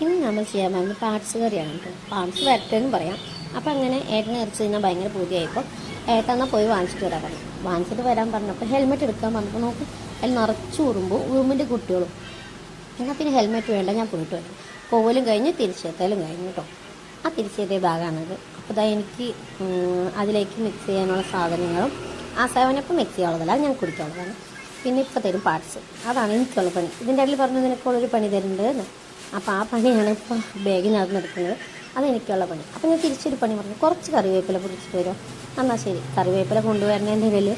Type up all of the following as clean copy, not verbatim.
ഇനി നമ്മൾ ചെയ്യാൻ പോകുന്നത് പാർട്സ് കറിയാണ് കേട്ടോ. പാർട്സ് വരട്ടെന്ന് പറയാം. അപ്പം അങ്ങനെ ഏട്ടനെ ഇറച്ചി കഴിഞ്ഞാൽ ഭയങ്കര പൂതിയായപ്പോൾ ഏട്ടെന്നാൽ പോയി വാങ്ങിച്ചിട്ട് വരാൻ പറഞ്ഞു. വാങ്ങിച്ചിട്ട് വരാൻ പറഞ്ഞപ്പോൾ ഹെൽമെറ്റ് എടുക്കാൻ പറഞ്ഞപ്പോൾ നോക്കും അതിൽ നിറച്ച് ഉറുമ്പിൻ്റെ കുട്ടികളും. എന്നാൽ പിന്നെ ഹെൽമെറ്റ് വേണ്ട, ഞാൻ പോയിട്ട് വരാം. പോവലും കഴിഞ്ഞ് തിരിച്ചെത്തലും കഴിഞ്ഞു കേട്ടോ. ആ തിരിച്ചെത്തിയ ബാഗാണത്. അപ്പോൾ ഇതാ എനിക്ക് അതിലേക്ക് മിക്സ് ചെയ്യാനുള്ള സാധനങ്ങളും ആ 7up മിക്സ് ചെയ്യാനുള്ളതല്ല, ഞാൻ കുടിക്കാനുള്ളതാണ്. പിന്നെ ഇപ്പോൾ തരും പാർട്സ്. അതാണ് എനിക്കുള്ള പണി. ഇതിൻ്റെ ഇടയിൽ പറഞ്ഞു നിനക്കുള്ളൊരു പണി തരുന്നുണ്ട് എന്ന്. അപ്പോൾ ആ പണിയാണ് ഇപ്പോൾ ബാഗിനകത്ത് നടക്കുന്നത്. അതെനിക്കുള്ള പണി. അപ്പോൾ ഞാൻ തിരിച്ചൊരു പണി പറഞ്ഞു, കുറച്ച് കറിവേപ്പില പൊടിച്ചിട്ട് വരുമോ? എന്നാൽ ശരി. കറിവേപ്പില കൊണ്ടുവരുന്നതിൻ്റെ ഇടയിൽ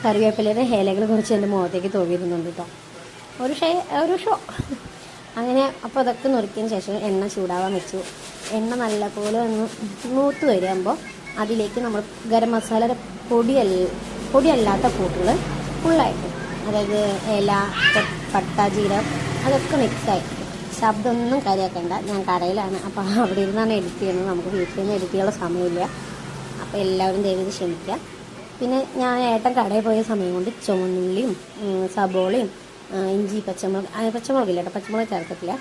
കറിവേപ്പിലയുടെ ഇലകൾ കുറച്ച് എൻ്റെ മുഖത്തേക്ക് തോന്നിയിരുന്നുണ്ട് കേട്ടോ. ഒരു ഷോ അങ്ങനെ. അപ്പോൾ അതൊക്കെ നുറുക്കിയതിന് ശേഷം എണ്ണ ചൂടാവാൻ വെച്ചു. എണ്ണ നല്ലപോലെ ഒന്ന് മൂത്ത് വരുമ്പോൾ അതിലേക്ക് നമ്മൾ ഗരം മസാലയുടെ പൊടിയല്ലാത്ത കൂട്ടുകൾ ഫുള്ളായിട്ട്, അതായത് ഇല, പട്ട, ജീരകം അതൊക്കെ മിക്സായി. ശബ്ദമൊന്നും കാര്യമാക്കണ്ട, ഞാൻ കടയിലാണ്. അപ്പോൾ അവിടെ ഇരുന്നാണ് എഡിറ്റ് ചെയ്യുന്നത്. നമുക്ക് വീട്ടിൽ നിന്ന് എഡിറ്റ് ചെയ്യാനുള്ള സമയമില്ല. അപ്പോൾ എല്ലാവരും ദയവ് ക്ഷമിക്കുക. പിന്നെ ഞാൻ ഏട്ടൻ കടയിൽ പോയ സമയം കൊണ്ട് ചുവന്നുള്ളിയും സബോളയും ഇഞ്ചി, പച്ചമുളകില്ല കേട്ടോ, പച്ചമുളക് ചേർക്കത്തില്ല.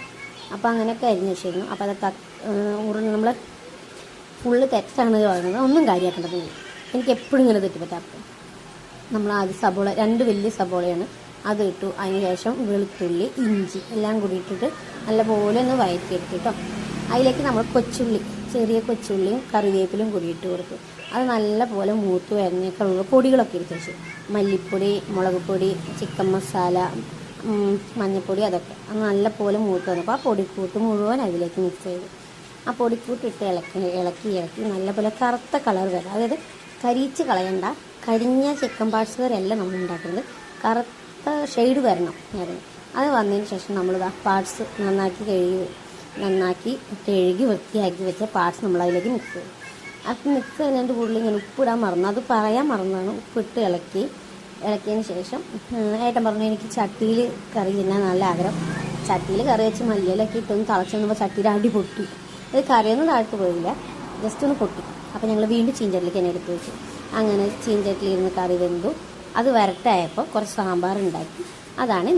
അപ്പോൾ അങ്ങനെയൊക്കെ അരിഞ്ഞ് വെച്ചിരുന്നു. അപ്പോൾ അത് നമ്മൾ ഫുള്ള് തെറ്റാണ് പറയുന്നത്, ഒന്നും കാര്യമാക്കേണ്ടതില്ല. എനിക്ക് എപ്പോഴും ഇങ്ങനെ തെറ്റിപ്പറ്റാത്ത. നമ്മൾ ആദ്യം സബോള 2 വലിയ സബോളയാണ് അത് ഇട്ടു. അതിന് ശേഷം വെളുത്തുള്ളി, ഇഞ്ചി എല്ലാം കൂടി ഇട്ടിട്ട് നല്ലപോലെ ഒന്ന് വഴറ്റിയെടുത്തു കേട്ടോ. അതിലേക്ക് നമ്മൾ ചെറിയ കൊച്ചുള്ളിയും കറിവേപ്പിലും കൂടി ഇട്ട് കൊടുത്തു. അത് നല്ലപോലെ മൂത്ത് വരുന്നേക്കുള്ള പൊടികളൊക്കെ എടുത്ത് വെച്ചു. മല്ലിപ്പൊടി, മുളക് പൊടി, ചിക്കൻ മസാല, മഞ്ഞൾപ്പൊടി, അതൊക്കെ അത് നല്ലപോലെ മൂത്ത് വന്നപ്പോൾ ആ പൊടിക്കൂട്ട് മുഴുവൻ അതിലേക്ക് മിക്സ് ചെയ്തു. ആ പൊടിക്കൂട്ട് ഇട്ട് ഇളക്കി നല്ലപോലെ കറുത്ത കളർ വരാം. അതായത് കരിച്ച് കളയണ്ട, കരിഞ്ഞ ചിക്കൻ പാർട്സ് കറിയല്ല നമ്മൾ ഉണ്ടാക്കുന്നത്, കറുത്ത ഷെയ്ഡ് വരണം. അത് വന്നതിന് ശേഷം നമ്മൾ പാർട്സ് നന്നാക്കി കഴുകി വൃത്തിയാക്കി വെച്ച പാർട്സ് നമ്മൾ അതിലേക്ക് മിക്സ് ചെയ്തു. അത് മിക്സ് ചെയ്യുന്നതിൻ്റെ കൂടുതൽ ഞാൻ ഉപ്പിടാൻ മറന്നു, അത് പറയാൻ മറന്നാണ്. ഉപ്പിട്ട് ഇളക്കിയതിന് ശേഷം ഏട്ടൻ പറഞ്ഞു എനിക്ക് ചട്ടിയിൽ കറി തിന്നാൻ നല്ല ആഗ്രഹം. ചട്ടിയിൽ കറി വെച്ച് മല്ലിയിലൊക്കെ ഇട്ടൊന്ന് തിളച്ച് വന്നപ്പോൾ ചട്ടിയിൽ അടി പൊട്ടി. അത് കറിയൊന്നും താഴ്ത്തു പോയില്ല, ജസ്റ്റ് ഒന്ന് പൊട്ടി. അപ്പോൾ ഞങ്ങൾ വീണ്ടും ചീഞ്ചട്ടിലേക്ക് തന്നെ എടുത്ത് വെച്ചു. അങ്ങനെ ചീഞ്ചട്ടിലിരുന്ന് കറി വെന്തു. അത് വരട്ടായപ്പോൾ കുറച്ച് സാമ്പാർ ഉണ്ടാക്കി. അതാണ്